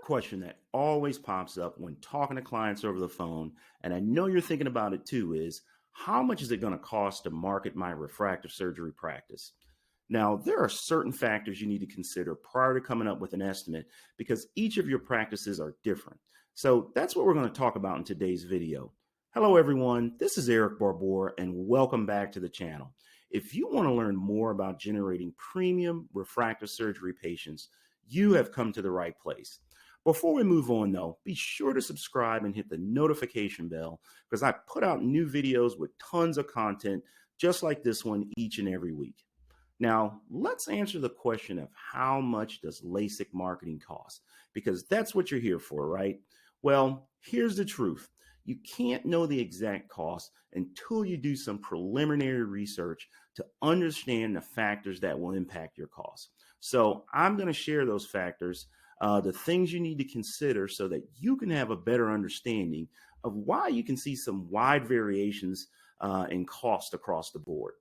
question that always pops up when talking to clients over the phone, and I know you're thinking about it too, is how much is it going to cost to market my refractive surgery practice? Now, there are certain factors you need to consider prior to coming up with an estimate because each of your practices are different. So that's what we're going to talk about in today's video. Hello, everyone. This is Eric Barbour, and welcome back to the channel. If you want to learn more about generating premium refractive surgery patients, you have come to the right place. Before we move on, though, be sure to subscribe and hit the notification bell because I put out new videos with tons of content just like this one each and every week. Now, let's answer the question of how much does LASIK marketing cost? Because that's what you're here for, right? Well, here's the truth. You can't know the exact cost until you do some preliminary research to understand the factors that will impact your costs. So I'm going to share those factors, the things you need to consider so that you can have a better understanding of why you can see some wide variations in cost across the board.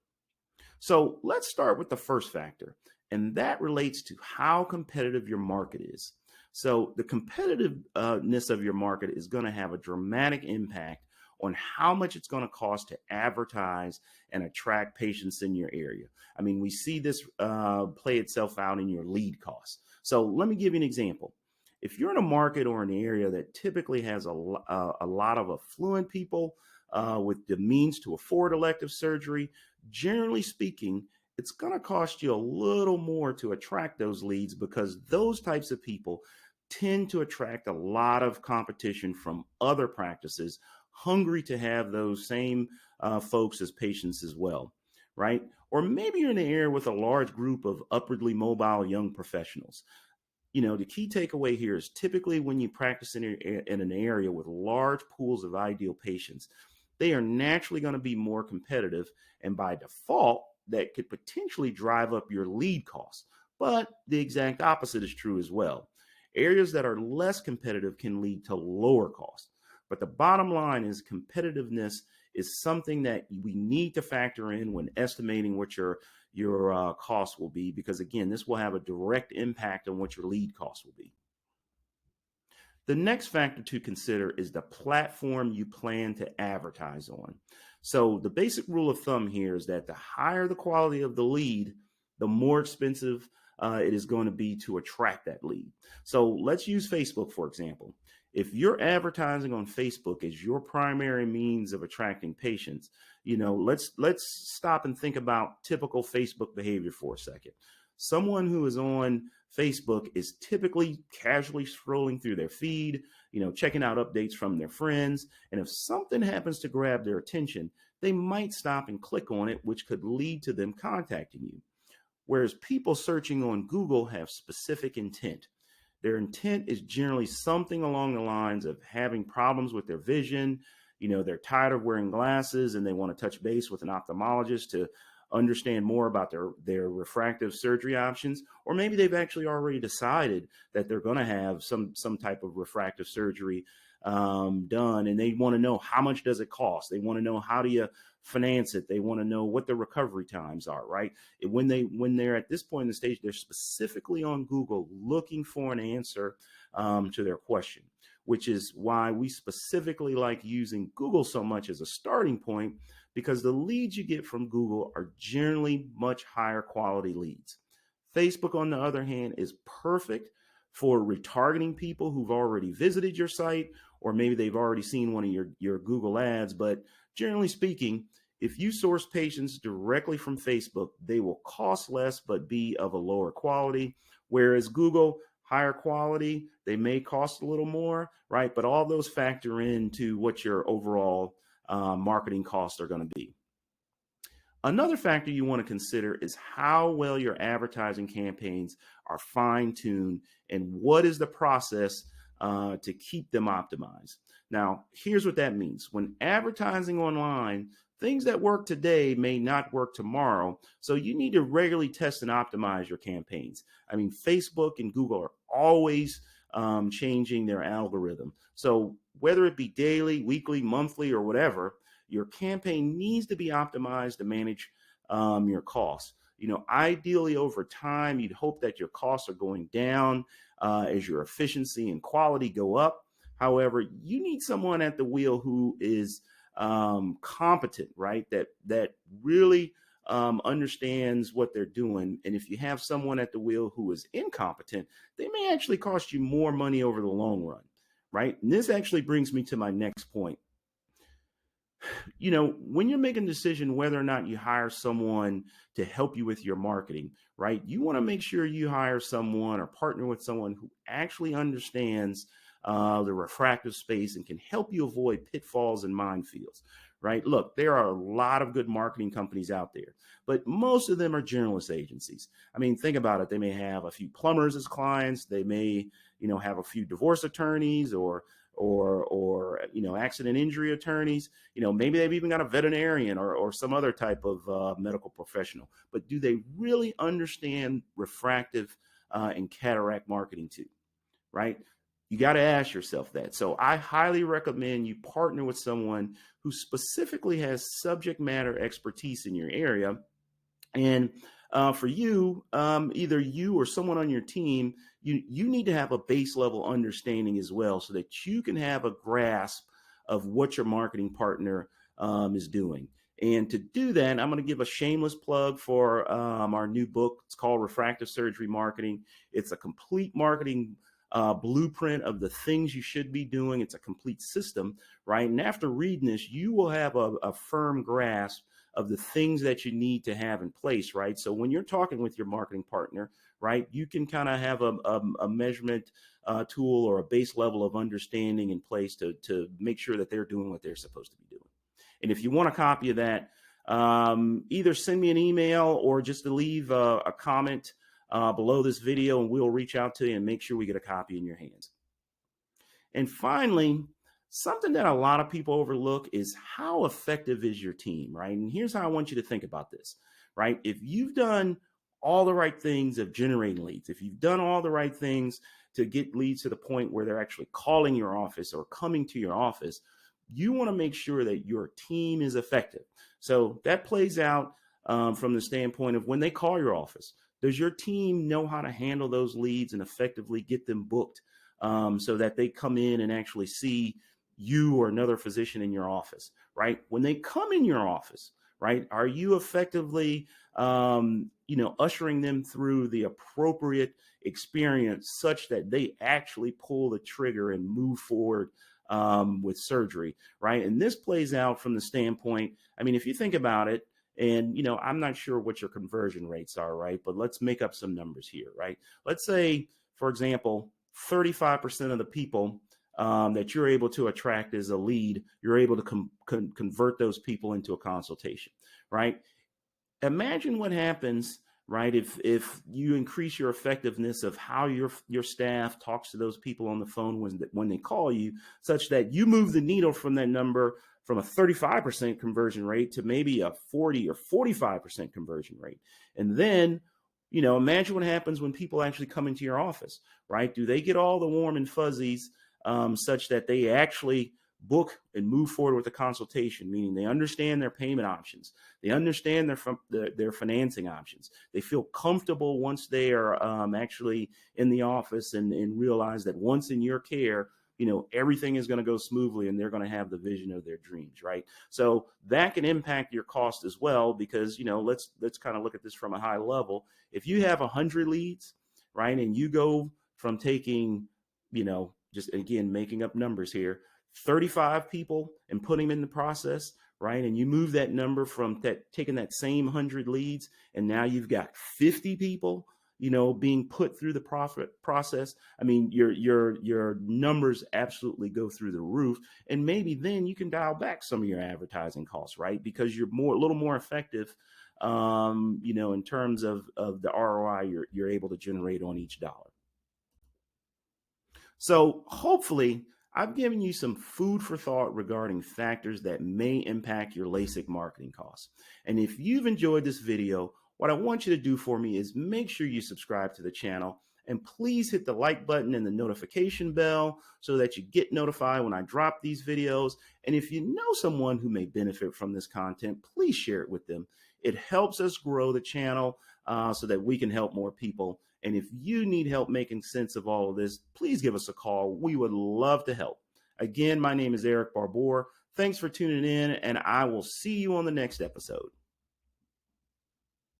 So let's start with the first factor, and that relates to how competitive your market is. So the competitiveness of your market is going to have a dramatic impact on how much it's going to cost to advertise and attract patients in your area. I mean, we see this play itself out in your lead costs. So let me give you an example. If you're in a market or an area that typically has a lot of affluent people with the means to afford elective surgery, generally speaking, it's going to cost you a little more to attract those leads because those types of people tend to attract a lot of competition from other practices hungry to have those same folks as patients as well, right? Or maybe you're in an area with a large group of upwardly mobile young professionals. You know, the key takeaway here is typically when you practice in an area with large pools of ideal patients, they are naturally going to be more competitive, and by default, that could potentially drive up your lead costs. But the exact opposite is true as well. Areas that are less competitive can lead to lower costs. But the bottom line is competitiveness is something that we need to factor in when estimating what your costs will be, because again, this will have a direct impact on what your lead costs will be. The next factor to consider is the platform you plan to advertise on. So the basic rule of thumb here is that the higher the quality of the lead, the more expensive it is going to be to attract that lead. So let's use Facebook, for example. If you're advertising on Facebook as your primary means of attracting patients, you know, let's stop and think about typical Facebook behavior for a second. Someone who is on Facebook is typically casually scrolling through their feed, you know, checking out updates from their friends. And if something happens to grab their attention, they might stop and click on it, which could lead to them contacting you. Whereas people searching on Google have specific intent. Their intent is generally something along the lines of having problems with their vision. You know, they're tired of wearing glasses and they want to touch base with an ophthalmologist to understand more about their refractive surgery options, or maybe they've actually already decided that they're going to have some type of refractive surgery done, and they want to know how much does it cost. They want to know how do you finance it. They want to know what the recovery times are, right? When they're at this point in the stage, they're specifically on Google looking for an answer to their question, which is why we specifically like using Google so much as a starting point, because the leads you get from Google are generally much higher quality leads. Facebook, on the other hand, is perfect for retargeting people who've already visited your site, or maybe they've already seen one of your Google ads. But generally speaking, if you source patients directly from Facebook, they will cost less but be of a lower quality. Whereas Google, higher quality, they may cost a little more, right? But all those factor into what your overall marketing costs are going to be. Another factor you want to consider is how well your advertising campaigns are fine-tuned and what is the process to keep them optimized. Now, here's what that means. When advertising online, things that work today may not work tomorrow, so you need to regularly test and optimize your campaigns. I mean, Facebook and Google are always changing their algorithm. So whether it be daily, weekly, monthly, or whatever, your campaign needs to be optimized to manage your costs. Ideally over time, you'd hope that your costs are going down as your efficiency and quality go up. However, you need someone at the wheel who is competent, right? That really understands what they're doing. And if you have someone at the wheel who is incompetent, they may actually cost you more money over the long run, right? And this actually brings me to my next point. When you're making a decision whether or not you hire someone to help you with your marketing, right? You want to make sure you hire someone or partner with someone who actually understands the refractive space and can help you avoid pitfalls and minefields, right? Look, there are a lot of good marketing companies out there, but most of them are generalist agencies. I mean, think about it. They may have a few plumbers as clients. They may, have a few divorce attorneys or accident injury attorneys. Maybe they've even got a veterinarian or some other type of medical professional. But do they really understand refractive and cataract marketing too, right? You got to ask yourself that. So I highly recommend you partner with someone who specifically has subject matter expertise in your area. And for you, either you or someone on your team, you need to have a base level understanding as well, so that you can have a grasp of what your marketing partner is doing. And to do that, I'm going to give a shameless plug for our new book. It's called Refractive Surgery Marketing. It's a complete marketing blueprint of the things you should be doing. It's a complete system, right? And after reading this, you will have a firm grasp of the things that you need to have in place, right? So when you're talking with your marketing partner, right, you can kind of have a measurement tool or a base level of understanding in place to make sure that they're doing what they're supposed to be doing. And if you want a copy of that, either send me an email or just to leave a comment below this video, and we'll reach out to you and make sure we get a copy in your hands. And finally, something that a lot of people overlook is how effective is your team, right? And here's how I want you to think about this, right? If you've done all the right things of generating leads, if you've done all the right things to get leads to the point where they're actually calling your office or coming to your office, you want to make sure that your team is effective. So that plays out from the standpoint of when they call your office. Does your team know how to handle those leads and effectively get them booked so that they come in and actually see you or another physician in your office, right? When they come in your office, right, are you effectively, ushering them through the appropriate experience such that they actually pull the trigger and move forward with surgery, right? And this plays out from the standpoint, I mean, if you think about it, and, I'm not sure what your conversion rates are, right? But let's make up some numbers here, right? Let's say, for example, 35% of the people that you're able to attract as a lead, you're able to convert those people into a consultation, right? Imagine what happens, right, if you increase your effectiveness of how your staff talks to those people on the phone when they call you, such that you move the needle from that number from a 35% conversion rate to maybe a 40 or 45% conversion rate. And then, imagine what happens when people actually come into your office, right? Do they get all the warm and fuzzies such that they actually book and move forward with the consultation, meaning they understand their payment options, they understand their financing options, they feel comfortable once they are actually in the office and realize that once in your care, everything is going to go smoothly and they're going to have the vision of their dreams, right? So that can impact your cost as well, because let's kind of look at this from a high level. If you have 100 leads, right, and you go from taking, just again making up numbers here, 35 people and putting them in the process, right? And you move that number from taking that same 100 leads, and now you've got 50 people, being put through the process. I mean, your numbers absolutely go through the roof, and maybe then you can dial back some of your advertising costs, right? Because you're a little more effective, in terms of the ROI you're able to generate on each dollar. So hopefully I've given you some food for thought regarding factors that may impact your LASIK marketing costs. And if you've enjoyed this video, what I want you to do for me is make sure you subscribe to the channel, and please hit the like button and the notification bell so that you get notified when I drop these videos. And if you know someone who may benefit from this content, please share it with them. It helps us grow the channel. so that we can help more people. And if you need help making sense of all of this, please give us a call. We would love to help. Again, my name is Eric Barbour. Thanks for tuning in, and I will see you on the next episode.